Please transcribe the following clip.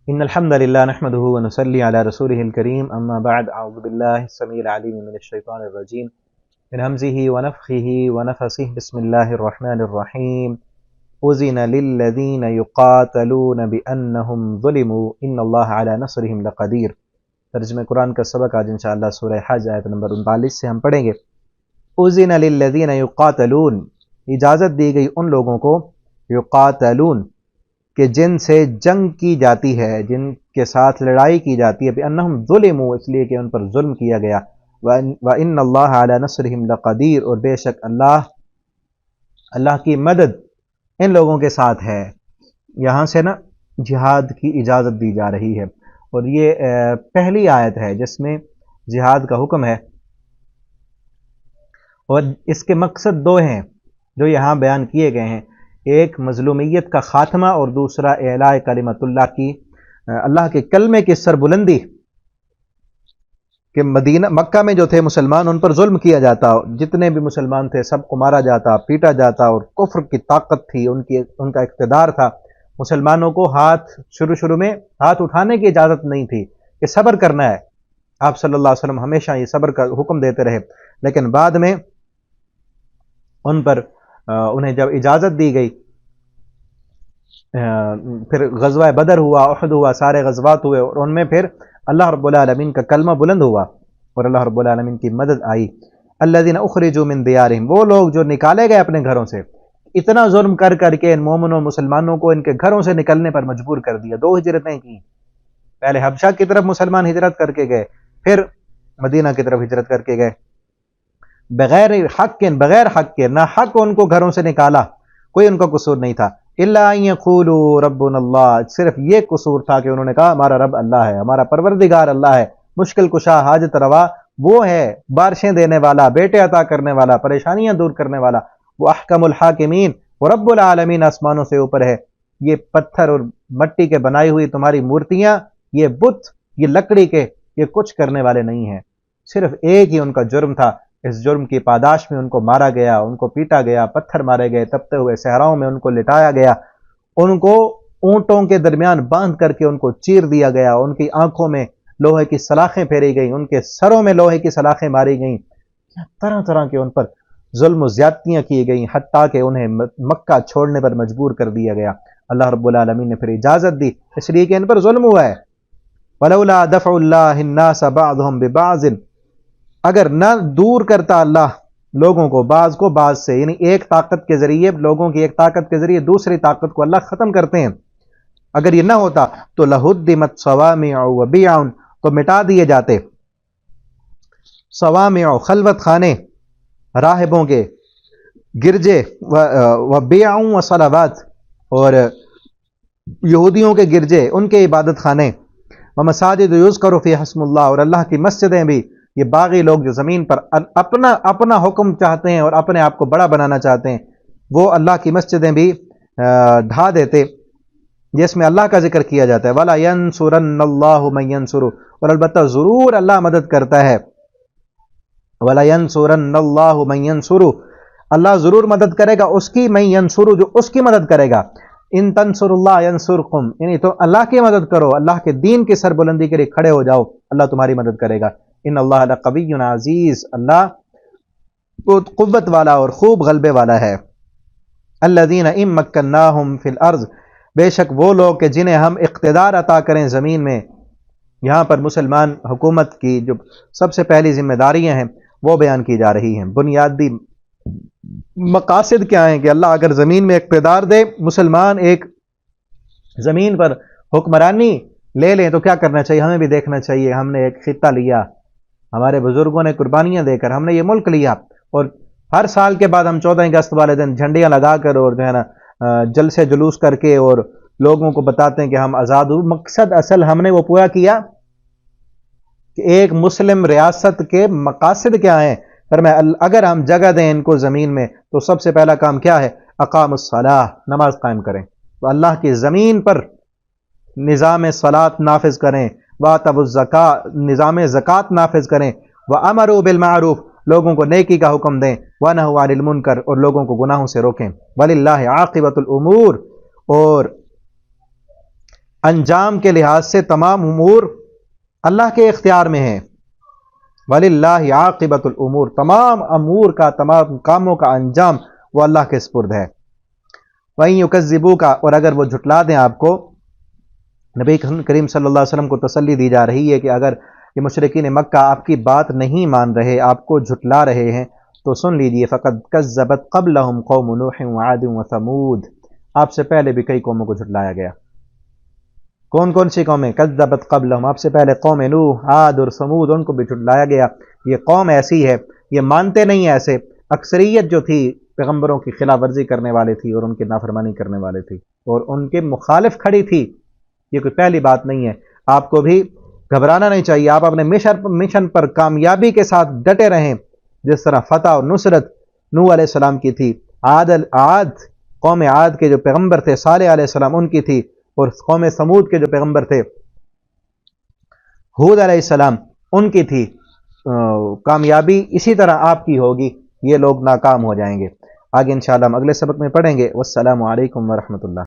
إن الحمد لله نحمده ونصلي على رسوله الكريم أما بعد أعوذ بالله السميع العليم من الشيطان الرجيم من همزه ونفخه ونفسه بسم الله الرحمن الرحيم أذن للذين يقاتلون بأنهم ظلموا إن الله على نصرهم لقدير۔ ترجمہ قرآن کا سبق آج انشاءاللہ سورہ حج آیت نمبر 39 سے ہم پڑھیں گے۔ أذن للذين يقاتلون، اجازت دی گئی ان لوگوں کو، یقاتلون کہ جن سے جنگ کی جاتی ہے، جن کے ساتھ لڑائی کی جاتی ہے، بِأَنَّهُمْ ظُلِمُوا، اس لیے کہ ان پر ظلم کیا گیا، وَإِنَّ اللَّهَ عَلَى نَصْرِهِمْ لَقَدِيرٌ، اور بے شک اللہ کی مدد ان لوگوں کے ساتھ ہے۔ یہاں سے نا جہاد کی اجازت دی جا رہی ہے، اور یہ پہلی آیت ہے جس میں جہاد کا حکم ہے، اور اس کے مقصد دو ہیں جو یہاں بیان کیے گئے ہیں، ایک مظلومیت کا خاتمہ اور دوسرا اعلاء کلمت اللہ کی، اللہ کے کلمے کی سربلندی، کہ مکہ میں جو تھے مسلمان ان پر ظلم کیا جاتا، جتنے بھی مسلمان تھے سب کو مارا جاتا، پیٹا جاتا، اور کفر کی طاقت تھی، ان کا اقتدار تھا۔ مسلمانوں کو شروع میں ہاتھ اٹھانے کی اجازت نہیں تھی کہ صبر کرنا ہے، آپ صلی اللہ علیہ وسلم ہمیشہ یہ صبر کا حکم دیتے رہے، لیکن بعد میں ان پر انہیں جب اجازت دی گئی، پھر غزوہ بدر ہوا، احد ہوا، سارے غزوات ہوئے، اور ان میں پھر اللہ رب العالمین کا کلمہ بلند ہوا اور اللہ رب العالمین کی مدد آئی۔ الذین اخرجوا من دیارہم، وہ لوگ جو نکالے گئے اپنے گھروں سے، اتنا ظلم کر کے ان مومنوں مسلمانوں کو ان کے گھروں سے نکلنے پر مجبور کر دیا۔ 2 ہجرتیں کی، پہلے حبشہ کی طرف مسلمان ہجرت کر کے گئے، پھر مدینہ کی طرف ہجرت کر کے گئے، بغیر حق کے نہ حق ان کو گھروں سے نکالا، کوئی ان کا قصور نہیں تھا۔ الا ان یقولوا ربنا اللہ، صرف یہ قصور تھا کہ انہوں نے کہا ہمارا رب اللہ ہے، ہمارا پروردگار اللہ ہے، مشکل کشا، حاجت روا وہ ہے، بارشیں دینے والا، بیٹے عطا کرنے والا، پریشانیاں دور کرنے والا، وہ احکم الحاکمین، وہ رب العالمین آسمانوں سے اوپر ہے۔ یہ پتھر اور مٹی کے بنائی ہوئی تمہاری مورتیاں، یہ بت، یہ لکڑی کے، یہ کچھ کرنے والے نہیں ہیں۔ صرف ایک ہی ان کا جرم تھا، اس جرم کی پاداش میں ان کو مارا گیا، ان کو پیٹا گیا، پتھر مارے گئے، تپتے ہوئے صحراؤں میں ان کو لٹایا گیا، ان کو اونٹوں کے درمیان باندھ کر کے ان کو چیر دیا گیا، ان کی آنکھوں میں لوہے کی سلاخیں پھیری گئیں، ان کے سروں میں لوہے کی سلاخیں ماری گئیں، طرح طرح کے ان پر ظلم و زیادتیاں کی گئیں، حتیٰ کہ انہیں مکہ چھوڑنے پر مجبور کر دیا گیا۔ اللہ رب العالمین نے پھر اجازت دی، اس لیے کہ ان پر ظلم ہوا ہے۔ وَلَوْلَا دَفْعُ اللَّهِ النَّاسَ بَعْضُهُمْ بِبَعْضٍ، اگر نہ دور کرتا اللہ لوگوں کو بعض سے، یعنی ایک طاقت کے ذریعے، لوگوں کی ایک طاقت کے ذریعے دوسری طاقت کو اللہ ختم کرتے ہیں، اگر یہ نہ ہوتا تو لَهُدِّمَتْ صَوَامِعُ وَبِيَعٌ، تو مٹا دیے جاتے صوامع، خلوت خانے، راہبوں کے گرجے، وَبِيَعٌ وَصَلَوَاتٍ، اور یہودیوں کے گرجے، ان کے عبادت خانے، وَمَسَاجِدُ يُذْكَرُ فِيهَا اسْمُ اللَّهِ، اور اللہ کی مسجدیں بھی، یہ باغی لوگ جو زمین پر اپنا حکم چاہتے ہیں اور اپنے آپ کو بڑا بنانا چاہتے ہیں، وہ اللہ کی مسجدیں بھی ڈھا دیتے جس میں اللہ کا ذکر کیا جاتا ہے۔ وَلَا يَنْصُرَنَّ اللَّهُ مَن يَنْصُرُهُ، اور البتہ ضرور اللہ مدد کرتا ہے۔ وَلَا يَنْصُرَنَّ اللَّهُ مَن يَنْصُرُهُ، اللہ ضرور مدد کرے گا اس کی، مَن يَنْصُرُهُ، جو اس کی مدد کرے گا۔ ان تنصروا اللہ ینصرکم، یعنی تو اللہ کی مدد کرو، اللہ کے دین کی سربلندی کے لیے کھڑے ہو جاؤ، اللہ تمہاری مدد کرے گا۔ ان اللہ لقوی عزیز، اللہ بہت قوت والا اور خوب غلبے والا ہے۔ الذین ان مکناہم فی الارض، بے شک وہ لوگ کہ جنہیں ہم اقتدار عطا کریں زمین میں۔ یہاں پر مسلمان حکومت کی جو سب سے پہلی ذمہ داریاں ہیں وہ بیان کی جا رہی ہیں۔ بنیادی مقاصد کیا ہیں کہ اللہ اگر زمین میں اقتدار دے، مسلمان ایک زمین پر حکمرانی لے لیں تو کیا کرنا چاہیے؟ ہمیں بھی دیکھنا چاہیے، ہم نے ایک خطہ لیا، ہمارے بزرگوں نے قربانیاں دے کر ہم نے یہ ملک لیا، اور ہر سال کے بعد ہم 14 اگست والے دن جھنڈیاں لگا کر اور جو ہے نا جلسے جلوس کر کے اور لوگوں کو بتاتے ہیں کہ ہم آزاد ہو۔ مقصد اصل ہم نے وہ پورا کیا کہ ایک مسلم ریاست کے مقاصد کیا ہیں؟ فرمایا اگر ہم جگہ دیں ان کو زمین میں تو سب سے پہلا کام کیا ہے؟ اقام الصلاۃ، نماز قائم کریں، تو اللہ کی زمین پر نظام صلاۃ نافذ کریں، وآتوا الزکاۃ، نظام زکوٰۃ نافذ کریں، وامروا بالمعروف، لوگوں کو نیکی کا حکم دیں، ونہوا عن المنکر، اور لوگوں کو گناہوں سے روکیں، وللہ عاقبۃ الامور، اور انجام کے لحاظ سے تمام امور اللہ کے اختیار میں ہیں. وَلِلَّهِ عَاقِبَةُ الْأُمُورِ، تمام امور کا، تمام کاموں کا انجام وہ اللہ کے سپرد ہے. وَإِن يُكَذِّبُوكَ، اور اگر وہ جھٹلا دیں آپ کو، نبی کریم صلی اللہ علیہ وسلم کو تسلی دی جا رہی ہے کہ اگر یہ مشرکین مکہ آپ کی بات نہیں مان رہے، آپ کو جھٹلا رہے ہیں، تو سن لیجیے فَقَدْ كَذَّبَتْ قَبْلَهُمْ قَوْمُ نُوحٍ وَعَادٍ وَثَمُودَ، آپ سے پہلے بھی کئی قوموں کو جھٹلایا گیا. کون کون سی قومیں؟ کذبت قبلہم، آپ سے پہلے قوم نوح، عاد اور ثمود، ان کو بھی جھٹلایا گیا. یہ قوم ایسی ہے، یہ مانتے نہیں ایسے. اکثریت جو تھی پیغمبروں کی خلاف ورزی کرنے والے تھی اور ان کی نافرمانی کرنے والے تھی اور ان کے مخالف کھڑی تھی. یہ کوئی پہلی بات نہیں ہے. آپ کو بھی گھبرانا نہیں چاہیے. آپ اپنے مشن پر کامیابی کے ساتھ ڈٹے رہیں، جس طرح فتح اور نصرت نوح علیہ السلام کی تھی. عاد قوم عاد کے جو پیغمبر تھے صالح علیہ السلام، ان کی تھی. اور قوم سمود کے جو پیغمبر تھے ہود علیہ السلام، ان کی تھی. کامیابی اسی طرح آپ کی ہوگی. یہ لوگ ناکام ہو جائیں گے. آگے انشاءاللہ ہم اگلے سبق میں پڑھیں گے. والسلام علیکم ورحمۃ اللہ.